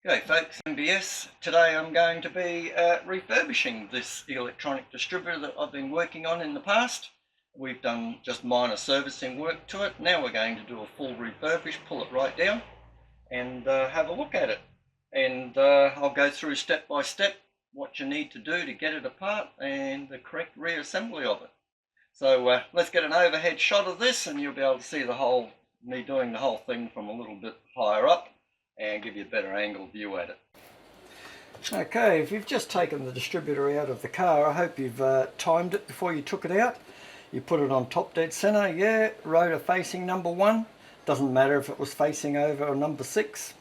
G'day folks, MBS. Today I'm going to be refurbishing this electronic distributor that I've been working on in the past. We've done just minor servicing work to it. Now we're going to do a full refurbish, pull it right down and have a look at it. And I'll go through step by step what you need to do to get it apart and the correct reassembly of it. So let's get an overhead shot of this and you'll be able to see me doing the whole thing from a little bit higher up and give you a better angle view at it. Okay, if you've just taken the distributor out of the car, I hope you've timed it before you took it out. You put it on top dead center, yeah, rotor facing number 1. Doesn't matter if it was facing over number 6.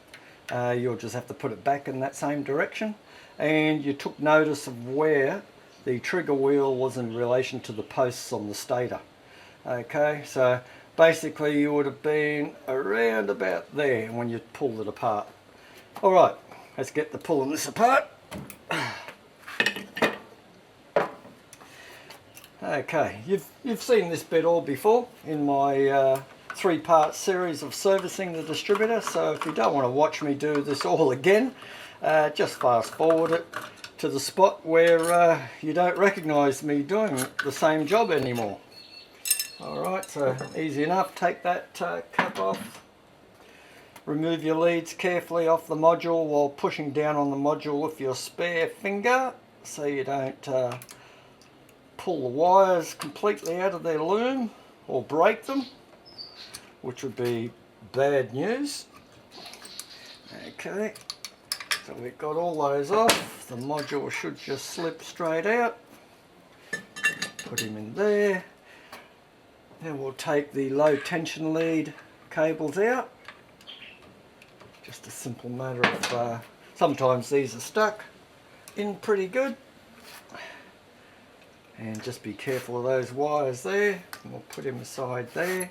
You'll just have to put it back in that same direction. And you took notice of where the trigger wheel was in relation to the posts on the stator. Okay, so basically you would have been around about there when you pulled it apart. Alright, let's get to pulling this apart. Okay, you've seen this bit all before in my 3-part series of servicing the distributor, so if you don't want to watch me do this all again, just fast forward it to the spot where you don't recognise me doing the same job anymore. Alright, so easy enough. Take that cap off. Remove your leads carefully off the module while pushing down on the module with your spare finger so you don't pull the wires completely out of their loom or break them, which would be bad news. Okay, so we've got all those off. The module should just slip straight out. Put him in there. Then we'll take the low tension lead cables out. Just a simple matter of, sometimes these are stuck in pretty good. And just be careful of those wires there. And we'll put him aside there.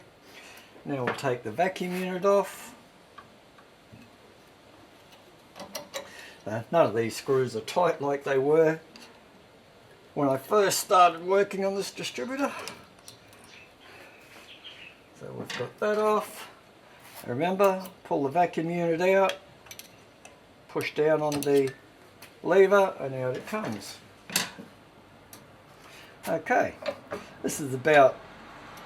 Now we'll take the vacuum unit off. None of these screws are tight like they were when I first started working on this distributor. So we've got that off. Remember, pull the vacuum unit out, push down on the lever and out it comes. Okay, this is about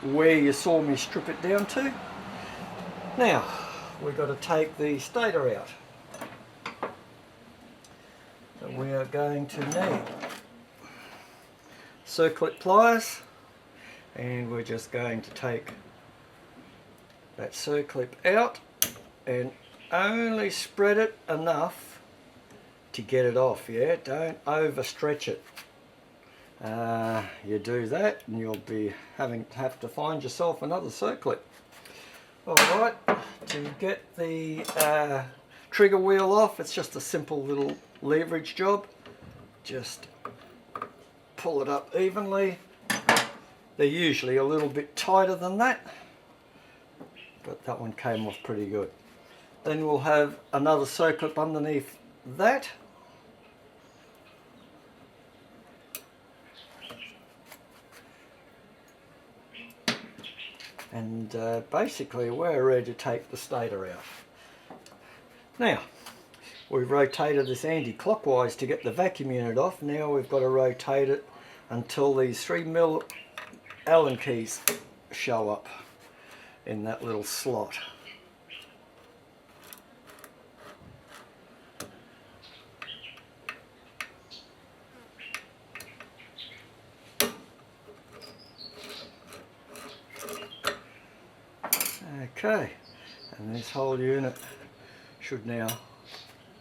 where you saw me strip it down to. Now, we've got to take the stator out. So we are going to need circlip pliers, and we're just going to take that circlip out and only spread it enough to get it off, yeah? Don't overstretch it. You do that and you'll be have to find yourself another circlip. Alright, to get the trigger wheel off, it's just a simple little leverage job. Just pull it up evenly. They're usually a little bit tighter than that, but that one came off pretty good. Then we'll have another circlip underneath that. And basically we're ready to take the stator out. Now, we've rotated this anti-clockwise to get the vacuum unit off. Now we've got to rotate it until these 3mm Allen keys show up in that little slot. Okay, and this whole unit should now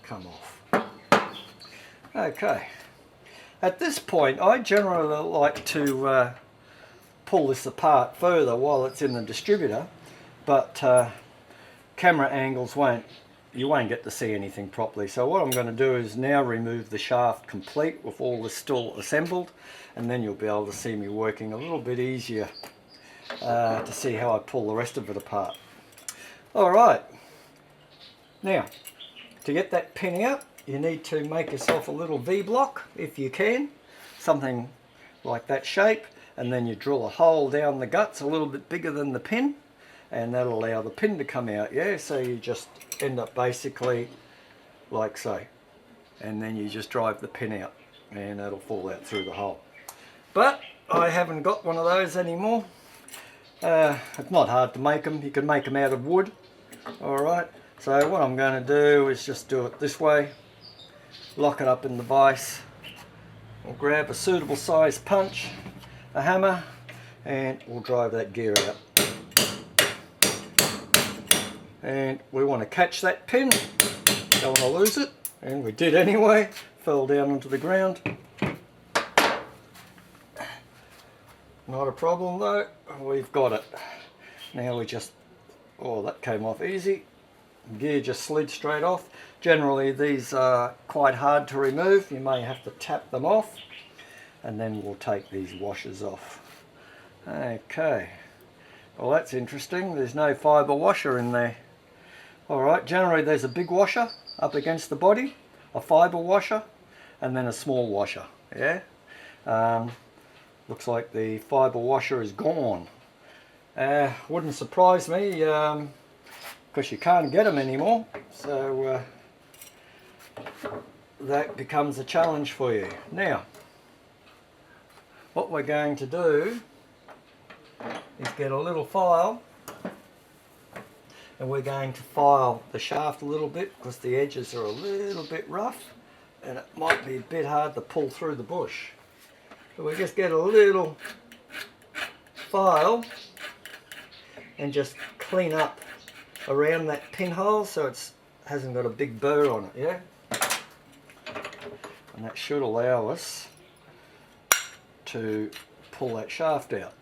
come off. Okay, at this point I generally like to pull this apart further while it's in the distributor, but camera angles you won't get to see anything properly. So what I'm going to do is now remove the shaft complete with all this still assembled, and then you'll be able to see me working a little bit easier to see how I pull the rest of it apart. Alright, now to get that pin out you need to make yourself a little V-block if you can, something like that shape, and then you drill a hole down the guts a little bit bigger than the pin, and that'll allow the pin to come out, yeah? So you just end up basically like so, and then you just drive the pin out and it'll fall out through the hole. But I haven't got one of those anymore. It's not hard to make them. You can make them out of wood. Alright, so what I'm going to do is just do it this way. Lock it up in the vise. We'll grab a suitable size punch, a hammer, and we'll drive that gear out. And we want to catch that pin, don't want to lose it, and we did anyway. Fell down onto the ground. Not a problem though, we've got it. Now we just, oh, that came off easy. Gear just slid straight off. Generally these are quite hard to remove. You may have to tap them off, and then we'll take these washers off. Okay, well that's interesting. There's no fibre washer in there. Alright, generally there's a big washer up against the body, a fibre washer, and then a small washer. Yeah. Looks like the fibre washer is gone. Wouldn't surprise me, because you can't get them anymore, so that becomes a challenge for you. Now, what we're going to do is get a little file, and we're going to file the shaft a little bit because the edges are a little bit rough and it might be a bit hard to pull through the bush. So we just get a little file and just clean up around that pinhole so it hasn't got a big burr on it, yeah? And that should allow us to pull that shaft out.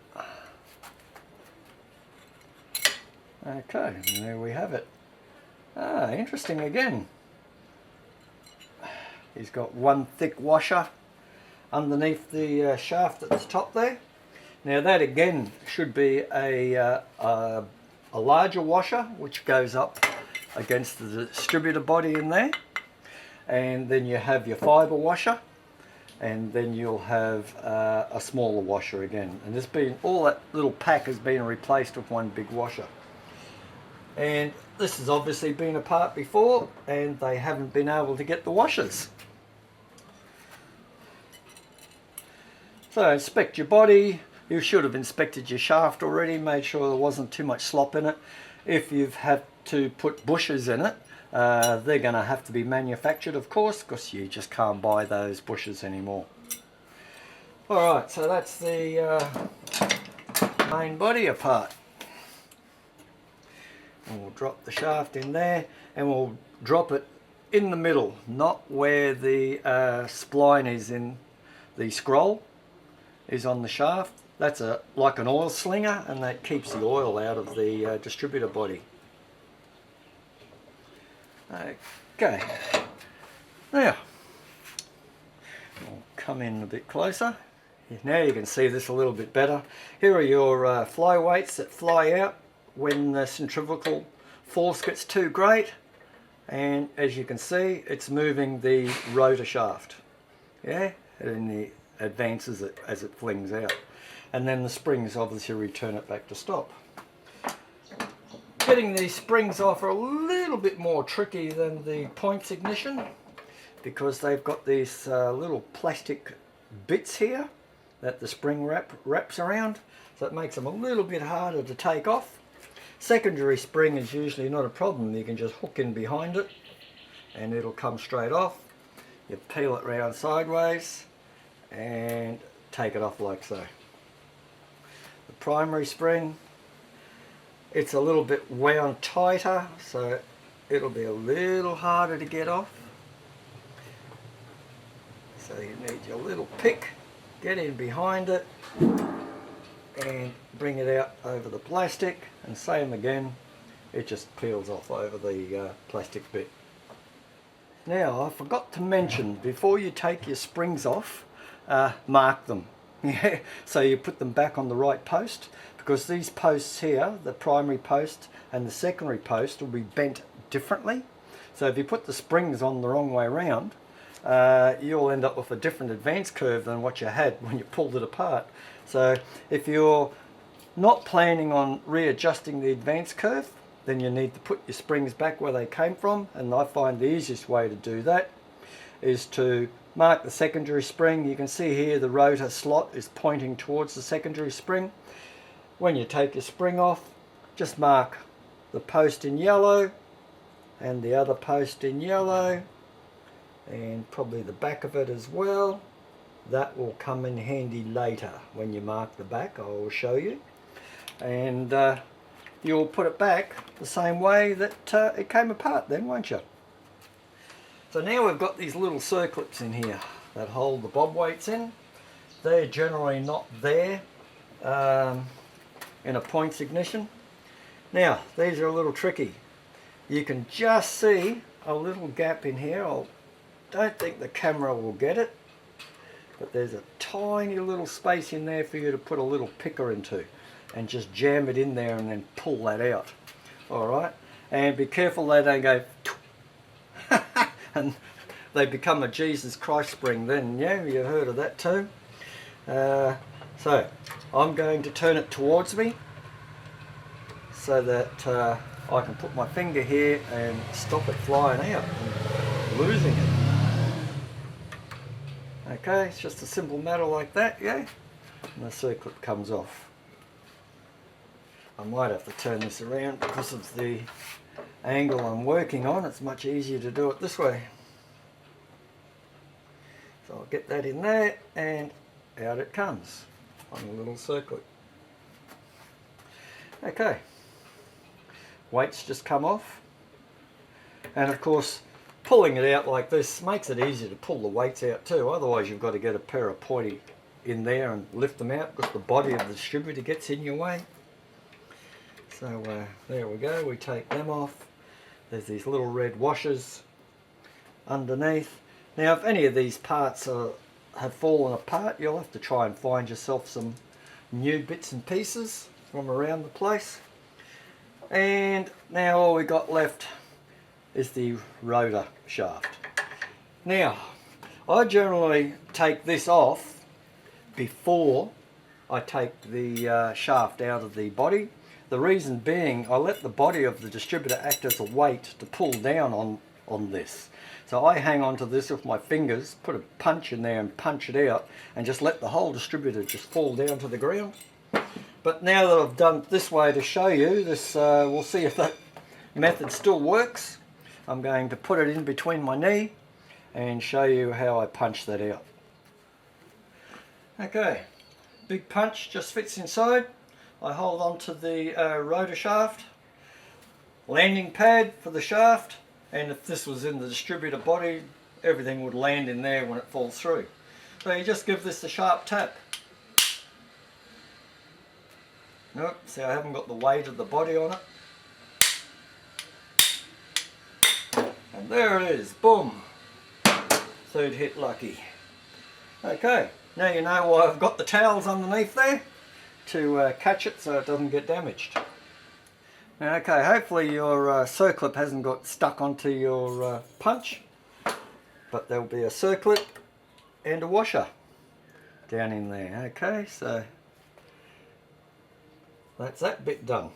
Okay, and there we have it. Ah, interesting again. He's got one thick washer underneath the shaft at the top there. Now that again should be a larger washer which goes up against the distributor body in there, and then you have your fibre washer, and then you'll have a smaller washer again, and all that little pack has been replaced with one big washer. And this has obviously been apart before and they haven't been able to get the washers. So inspect your body. You should have inspected your shaft already, made sure there wasn't too much slop in it. If you've had to put bushers in it, they're going to have to be manufactured, of course, because you just can't buy those bushers anymore. Alright, so that's the main body apart. And we'll drop the shaft in there, and we'll drop it in the middle, not where the spline is in the scroll is on the shaft. That's like an oil slinger, and that keeps the oil out of the distributor body. Okay, now we'll come in a bit closer. Now you can see this a little bit better. Here are your fly weights that fly out when the centrifugal force gets too great, and as you can see it's moving the rotor shaft, yeah, and it advances it as it flings out, and then the springs obviously return it back to stop. Getting these springs off are a little bit more tricky than the points ignition because they've got these little plastic bits here that the spring wraps around, so it makes them a little bit harder to take off. Secondary spring is usually not a problem. You can just hook in behind it and it'll come straight off. You peel it round sideways and take it off like so. The primary spring, it's a little bit wound tighter, so it'll be a little harder to get off. So you need your little pick, get in behind it and bring it out over the plastic, and same again, it just peels off over the plastic bit. Now I forgot to mention, before you take your springs off, mark them. Yeah, so you put them back on the right post, because these posts here, the primary post and the secondary post, will be bent differently. So if you put the springs on the wrong way around, you'll end up with a different advance curve than what you had when you pulled it apart. So if you're not planning on readjusting the advance curve, then you need to put your springs back where they came from, and I find the easiest way to do that is to mark the secondary spring. You can see here the rotor slot is pointing towards the secondary spring. When you take your spring off, just mark the post in yellow and the other post in yellow, and probably the back of it as well. That will come in handy later when you mark the back. I will show you, and you'll put it back the same way that it came apart then, won't you? So now we've got these little circlips in here that hold the bob weights in. They're generally not there in a points ignition. Now these are a little tricky. You can just see a little gap in here. I don't think the camera will get it, but there's a tiny little space in there for you to put a little picker into and just jam it in there and then pull that out. Alright, and be careful they don't go and they become a Jesus Christ spring then. Yeah, you've heard of that too. So I'm going to turn it towards me so that I can put my finger here and stop it flying out and losing it. Okay, it's just a simple matter like that, yeah, and the circlip comes off. I might have to turn this around because of the angle I'm working on. It's much easier to do it this way. So I'll get that in there and out it comes on a little circlip. Okay, weights just come off, and of course pulling it out like this makes it easier to pull the weights out too. Otherwise you've got to get a pair of pointy in there and lift them out because the body of the distributor gets in your way. So there we go, we take them off. There's these little red washers underneath. Now if any of these parts have fallen apart, you'll have to try and find yourself some new bits and pieces from around the place. And now all we got left is the rotor shaft. Now I generally take this off before I take the shaft out of the body. The reason being, I let the body of the distributor act as a weight to pull down on this. So I hang on to this with my fingers, put a punch in there and punch it out, and just let the whole distributor just fall down to the ground. But now that I've done it this way to show you this, we'll see if that method still works. I'm going to put it in between my knee and show you how I punch that out. Okay, big punch just fits inside. I hold on to the rotor shaft, landing pad for the shaft, and if this was in the distributor body, everything would land in there when it falls through. So you just give this a sharp tap. Nope, see I haven't got the weight of the body on it. And there it is, boom, third hit lucky. Okay, now you know why I've got the towels underneath there, to catch it so it doesn't get damaged. Okay, hopefully your circlip hasn't got stuck onto your punch, but there'll be a circlip and a washer down in there. Okay, so that's that bit done.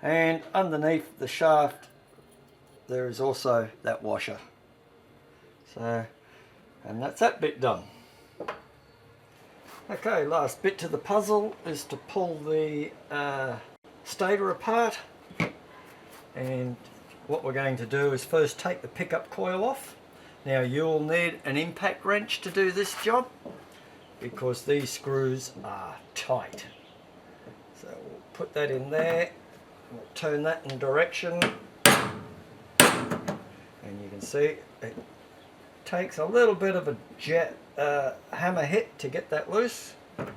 And underneath the shaft there is also that washer. So, and that's that bit done. Okay, last bit to the puzzle is to pull the stator apart, and what we're going to do is first take the pickup coil off. Now you'll need an impact wrench to do this job because these screws are tight. So we'll put that in there, we'll turn that in direction, and you can see it takes a little bit of a hammer hit to get that loose, and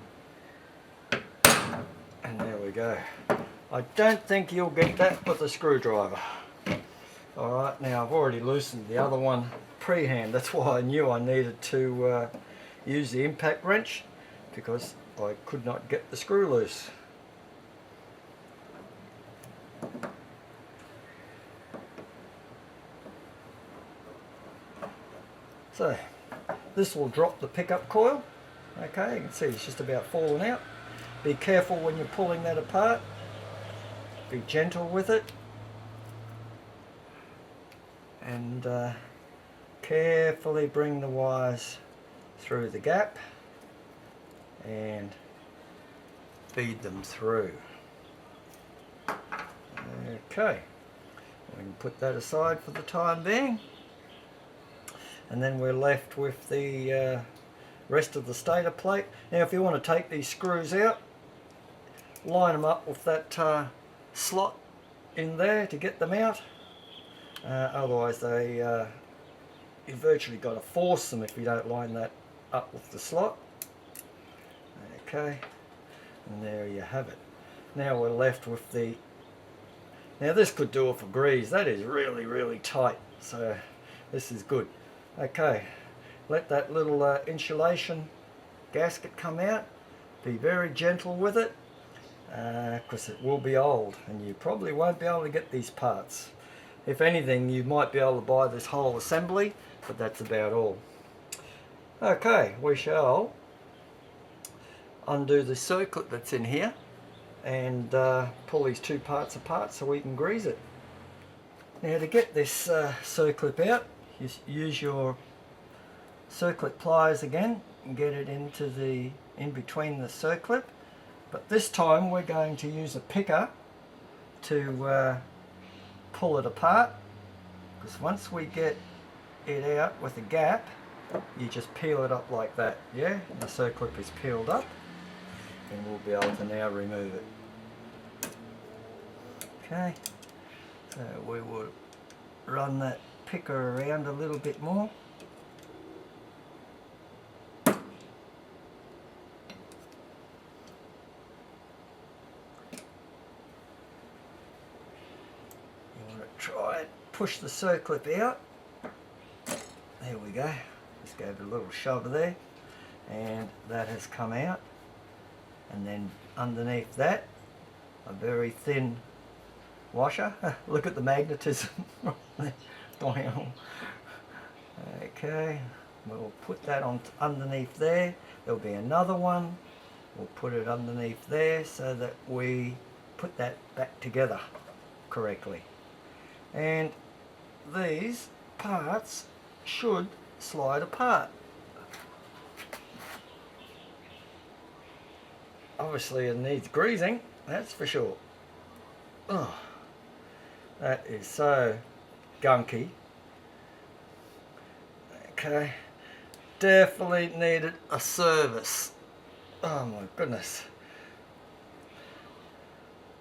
there we go. I don't think you'll get that with a screwdriver. Alright, now I've already loosened the other one pre-hand. That's why I knew I needed to use the impact wrench, because I could not get the screw loose. So this will drop the pickup coil. Okay, you can see it's just about falling out. Be careful when you're pulling that apart be gentle with it, and carefully bring the wires through the gap and feed them through. Okay, we can put that aside for the time being, and then we're left with the rest of the stator plate. Now if you want to take these screws out, line them up with that slot in there to get them out. Otherwise you've virtually got to force them if you don't line that up with the slot. Okay, and there you have it. Now we're left with the, now this could do it for grease. That is really tight, so this is good. Okay, let that little insulation gasket come out. Be very gentle with it, because it will be old and you probably won't be able to get these parts. If anything, you might be able to buy this whole assembly, but that's about all. Okay, we shall undo the circlip that's in here and pull these two parts apart so we can grease it. Now to get this circlip out, use your circlip pliers again and get it into the in between the circlip. But this time we're going to use a picker to pull it apart, because once we get it out with a gap, you just peel it up like that, yeah? And the circlip is peeled up, and we'll be able to now remove it. Okay, so we will run that picker around a little bit more. Try and push the circlip out. There we go. Just gave it a little shove there, and that has come out. And then underneath that, a very thin washer. Look at the magnetism. Okay, we'll put that on underneath there. There'll be another one. We'll put it underneath there so that we put that back together correctly. And these parts should slide apart. Obviously it needs greasing, that's for sure. Oh, that is so gunky. Okay, definitely needed a service. Oh my goodness.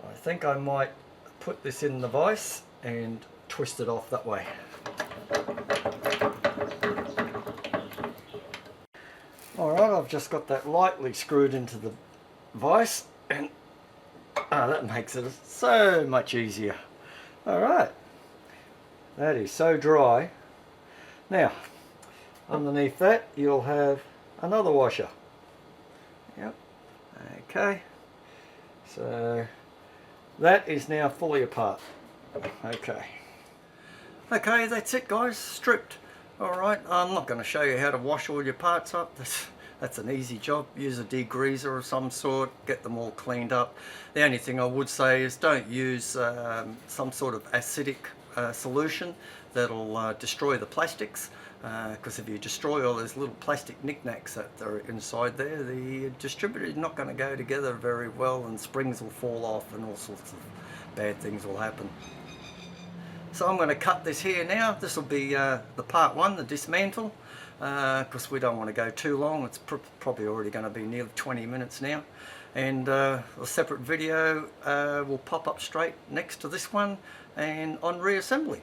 I think I might put this in the vise and twist it off that way. Alright, I've just got that lightly screwed into the vise, and that makes it so much easier. Alright, that is so dry. Now, underneath that you'll have another washer. Yep, okay, so that is now fully apart. Okay, that's it guys, stripped. Alright, I'm not going to show you how to wash all your parts up. That's an easy job. Use a degreaser of some sort, get them all cleaned up. The only thing I would say is don't use some sort of acidic solution that'll destroy the plastics, because if you destroy all those little plastic knickknacks that are inside there, the distributor is not going to go together very well, and springs will fall off and all sorts of bad things will happen. So I'm going to cut this here now. This will be the part one, the dismantle, because we don't want to go too long. It's probably already going to be nearly 20 minutes now. And a separate video will pop up straight next to this one and on reassembly.